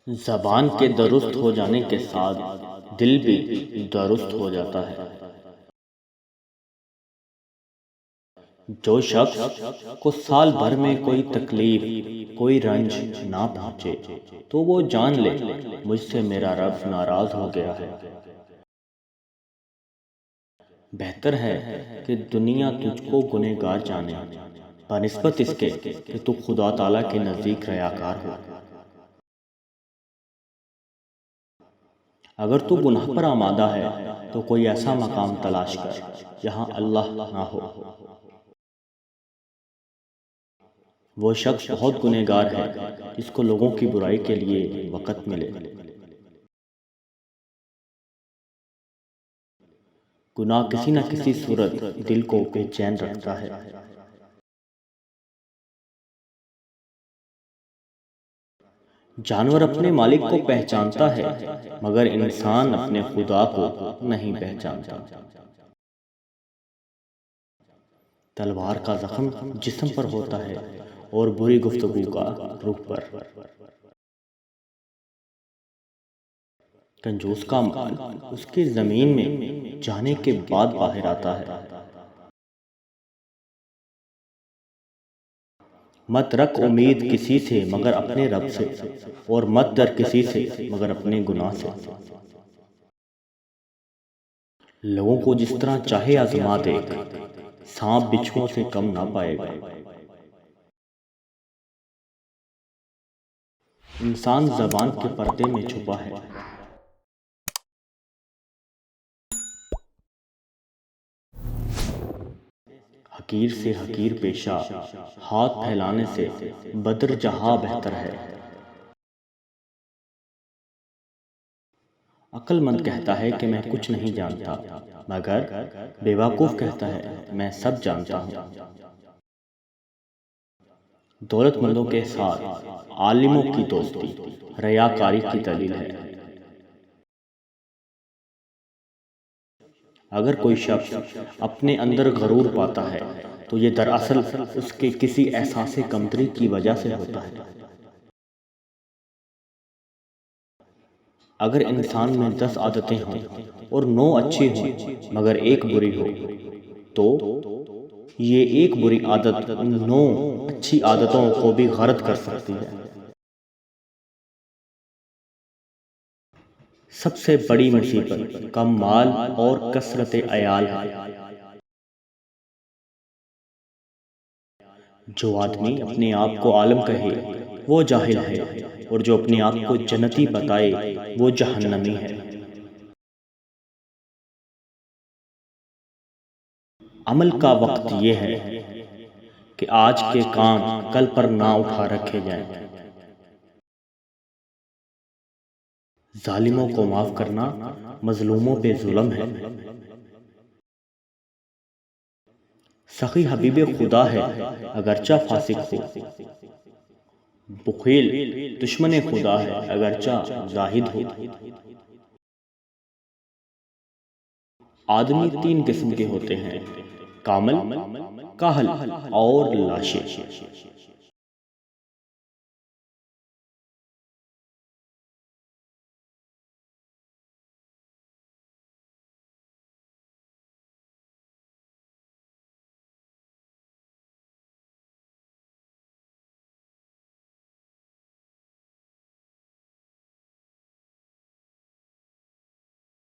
زبان کے درست ہو جانے کے ساتھ دل بھی درست ہو جاتا ہے۔ جو شخص کو سال بھر میں کوئی تکلیف، کوئی رنج نہ پہنچے تو وہ جان لے مجھ سے میرا رب ناراض ہو گیا ہے۔ بہتر ہے کہ دنیا تجھ کو گنہگار جانے بنسبت اس کے کہ تو خدا تعالیٰ کے نزدیک ریاکار ہو۔ اگر تو گناہ پر آمادہ ہے تو کوئی ایسا مقام تلاش کر جہاں اللہ نہ ہو۔ وہ شخص بہت گنہگار ہے جس کو لوگوں کی برائی کے لیے وقت ملے۔ گناہ کسی نہ کسی صورت دل کو بے چین رکھتا ہے۔ جانور اپنے مالک کو پہچانتا ہے مگر انسان اپنے خدا کو نہیں پہچانتا۔ تلوار کا زخم جسم پر ہوتا ہے اور بری گفتگو کا روح پر۔ کنجوس کا مال اس کی زمین میں جانے کے بعد باہر آتا ہے۔ مت رکھ امید کسی سے مگر اپنے رب سے، اور مت ڈر کسی سے مگر اپنے گناہ سے۔ لوگوں کو جس طرح چاہے آزما دے، سانپ بچھوؤں سے کم نہ پائے گا۔ انسان زبان کے پردے میں چھپا ہے۔ حقیر سے حقیر پیشہ ہاتھ پھیلانے سے بدر جہاں بہتر ہے۔ عقل مند کہتا ہے کہ میں کچھ نہیں جانتا، مگر بیوقوف کہتا ہے میں سب جانتا ہوں۔ دولت مندوں کے ساتھ عالموں کی دوستی ریاکاری کی دلیل ہے۔ اگر کوئی شخص اپنے اندر غرور پاتا ہے تو یہ دراصل اس کے کسی احساس کمتری کی وجہ سے ہوتا ہے۔ اگر انسان میں 10 عادتیں ہوں اور 9 اچھی ہوں مگر ایک بری ہو تو یہ ایک بری عادت 9 اچھی عادتوں کو بھی غارت کر سکتی ہے۔ سب سے بڑی مصیبت کم مال اور کثرت عیال ہے۔ جو آدمی اپنے آپ کو عالم کہے وہ جاہل ہے، اور جو اپنے آپ کو جنتی بتائے وہ جہنمی ہے۔ عمل کا وقت یہ ہے کہ آج کے کام کل پر نہ اٹھا رکھے جائیں۔ ظالموں کو معاف کرنا مظلوموں پہ ظلم ہے۔ سخی حبیب خدا ہے اگرچہ فاسق ہو، بخیل دشمن خدا ہے اگرچہ زاہد ہو۔ آدمی 3 قسم کے ہوتے ہیں: کامل، کاہل اور لاشے۔